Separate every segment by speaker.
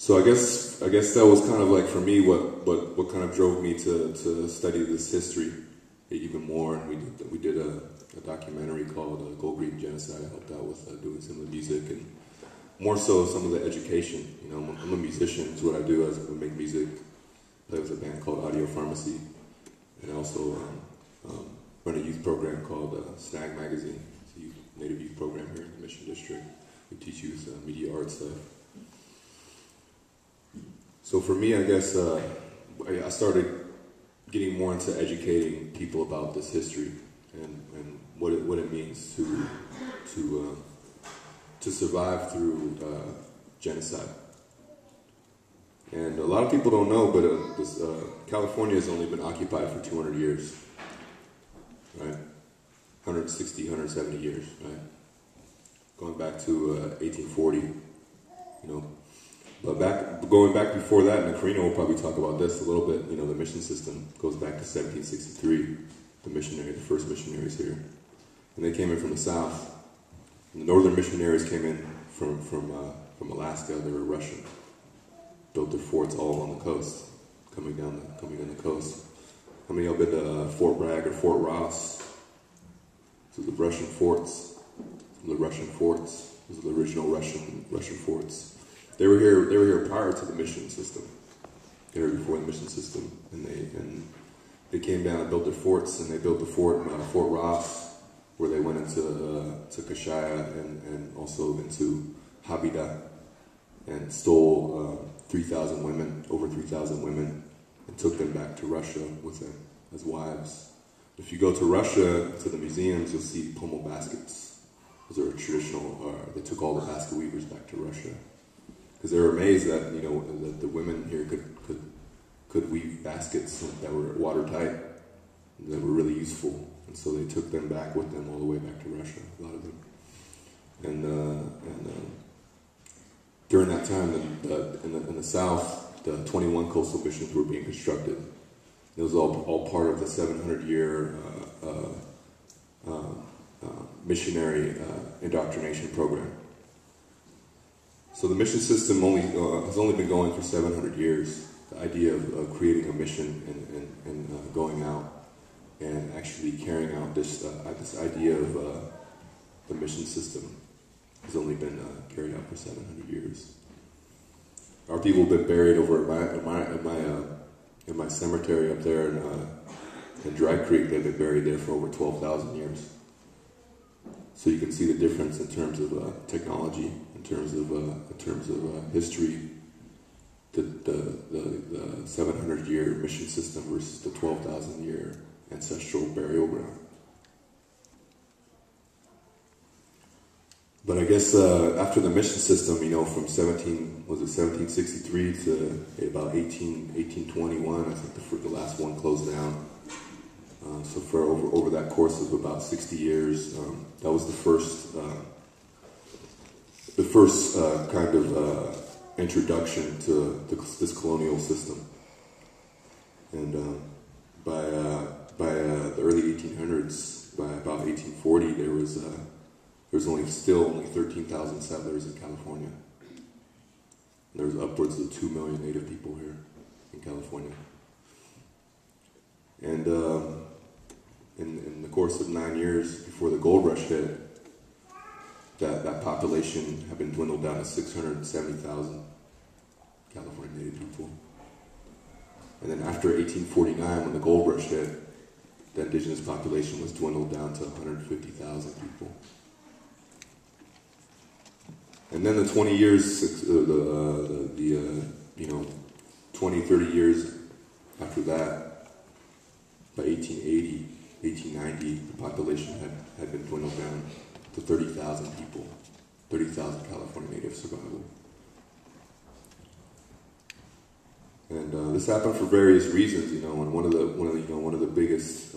Speaker 1: So I guess that was kind of like for me what kind of drove me to study this history even more. And we did a documentary called Gold Green Genocide. I helped out with doing some of the music and more so some of the education. You know, I'm a musician. It's what I do. I make music. Play with a band called Audio Pharmacy, and I also run a youth program called Snag Magazine. It's a Native youth program here in the Mission District. We teach youth media art stuff. So for me, I guess I started getting more into educating people about this history and what it means to survive through genocide. And a lot of people don't know, but California has only been occupied for 200 years, right? 160, 170 years, right? Going back to 1840, you know. But going back before that, and Karina will probably talk about this a little bit, you know, the mission system goes back to 1763, the first missionaries here. And they came in from the south. And the northern missionaries came in from Alaska. They were Russian. Built their forts all along the coast, coming down the coast. How many of y'all been to Fort Bragg or Fort Ross? So the Russian forts, Those are the original Russian forts. They were here prior to the mission system. They were before the mission system, and they came down and built their forts, and they built the Fort Ross, where they went into Kashaya and also into Habida, and stole 3,000 women, over 3,000 women, and took them back to Russia with them as wives. If you go to Russia, to the museums, you'll see pommel baskets. Those are traditional. They took all the basket weavers back to Russia because they were amazed that that the women here could weave baskets that were watertight, that were really useful, and so they took them back with them all the way back to Russia. A lot of them, and during that time, in the South, the 21 coastal missions were being constructed. It was all part of the 700-year missionary indoctrination program. So the mission system has only been going for 700 years. The idea of creating a mission and going out and actually carrying out this idea of the mission system has only been carried out for 700 years. Our people have been buried over in my cemetery up there in Dry Creek. They've been buried there for over 12,000 years. So you can see the difference in terms of technology, in terms of history. The 700-year mission system versus the 12,000-year ancestral burial ground. But I guess after the mission system, from 1763 to about 1821, I think the last one closed down. So for over that course of about 60 years, that was the first kind of introduction to this colonial system. And by the early 1800s, by about 1840, there was only 13,000 settlers in California. There was upwards of 2 million Native people here in California. And in the course of 9 years before the gold rush hit, that population had been dwindled down to 670,000 California Native people. And then after 1849, when the gold rush hit, the indigenous population was dwindled down to 150,000 people. And then the 20 years, 20, 30 years after that, by 1880, 1890, the population had been dwindled down to 30,000 people, 30,000 California Native survival. And this happened for various reasons, and one of the biggest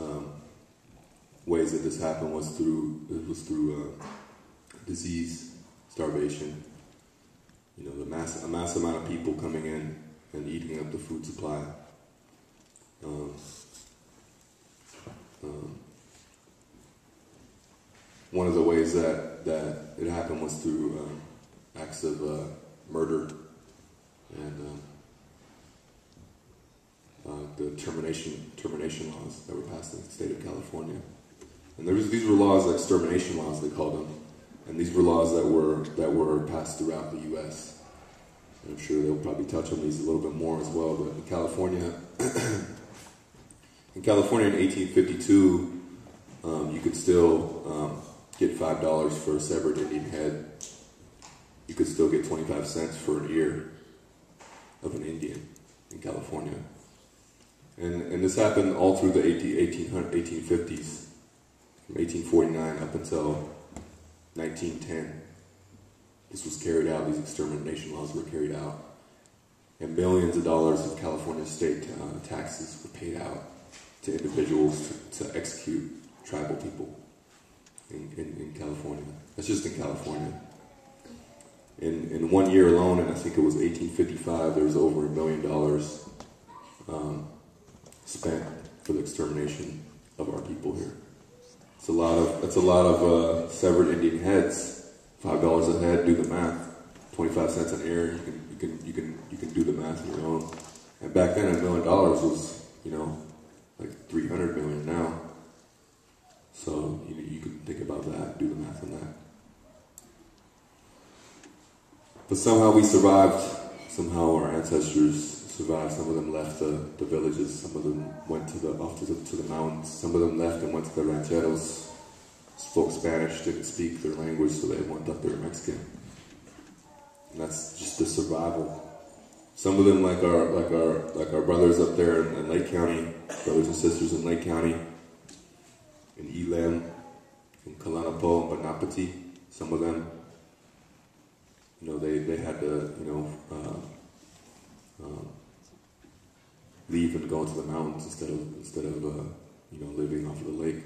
Speaker 1: ways that this happened was through disease, starvation. A mass amount of people coming in and eating up the food supply. One of the ways that it happened was through acts of murder termination laws that were passed in the state of California. And these were laws, extermination laws they called them, and these were laws that were passed throughout the U.S. And I'm sure they'll probably touch on these a little bit more as well. But in California, in 1852, you could still get $5 for a severed Indian head. You could still get 25 cents for an ear of an Indian in California. And this happened all through the 1850s, from 1849 up until 1910. This was carried out, these extermination laws were carried out. And millions of dollars of California state taxes were paid out to individuals to execute tribal people in California. That's just in California. In 1 year alone, and I think it was 1855, there was over $1 million spent for the extermination of our people here. That's a lot of severed Indian heads. $5 a head. Do the math. 25 cents an ear. You can do the math on your own. And back then, $1 million was, like 300 million now. So you can think about that. Do the math on that. But somehow we survived. Somehow our ancestors survived. Some of them left the villages. Some of them went to the mountains. Some of them left and went to the rancheros. Spoke Spanish, didn't speak their language, so they thought they were Mexican. And that's just the survival. Some of them, like our brothers up there in Lake County, brothers and sisters in Lake County, in Elam, in Kalanapo, and Banapati. Some of them, they had to, leave and go into the mountains instead of living off of the lake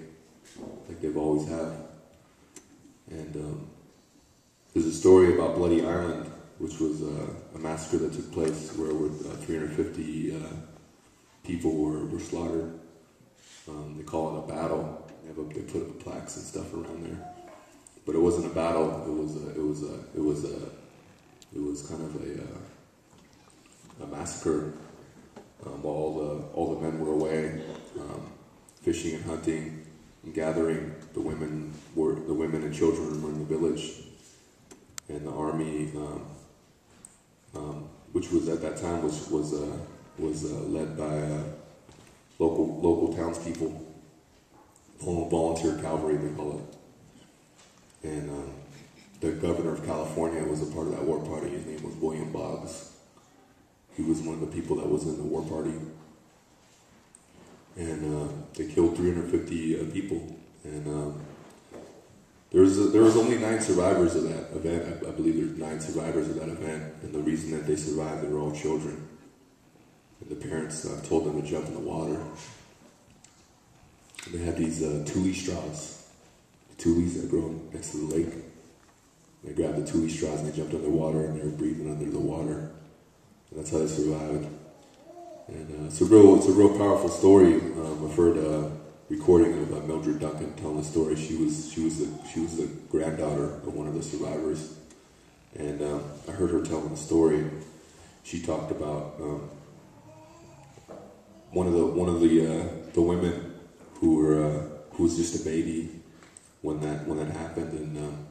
Speaker 1: like they've always have. And there's a story about Bloody Island, which was a massacre that took place where 350 people were slaughtered. They call it a battle. They put up plaques and stuff around there, but it wasn't a battle. It was kind of a massacre. While all the men were away, fishing and hunting and gathering, the women and children were in the village, and the army, which was at that time was led by local townspeople, volunteer cavalry they call it, and the governor of California was a part of that war party. His name was William Boggs. He was one of the people that was in the war party, and they killed 350 people. And there was only 9 survivors of that event. I believe there's 9 survivors of that event, and the reason that they survived, they were all children. And the parents told them to jump in the water. And they had these tule straws, the tules that grow next to the lake. They grabbed the tule straws and they jumped underwater, and they were breathing under the water. And that's how they survived. And it's a real powerful story. I've heard a recording of Mildred Duncan telling the story. She was the granddaughter of one of the survivors, and I heard her telling the story. She talked about one of the women who was just a baby when that happened, and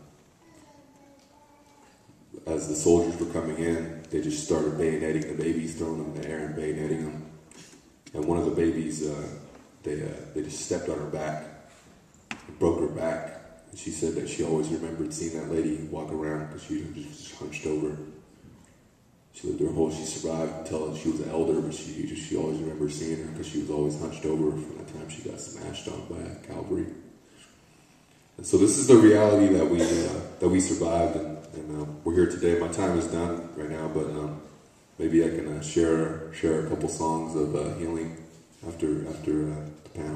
Speaker 1: as the soldiers were coming in, they just started bayoneting the babies, throwing them in the air and bayoneting them. And one of the babies, they just stepped on her back, and broke her back. And she said that she always remembered seeing that lady walk around because she was just hunched over. She lived her whole, she survived until she was an elder, but she always remembered seeing her because she was always hunched over from the time she got smashed on by a cavalry. And so this is the reality that we survived, and we're here today. My time is done right now, but maybe I can share a couple songs of healing after the panel.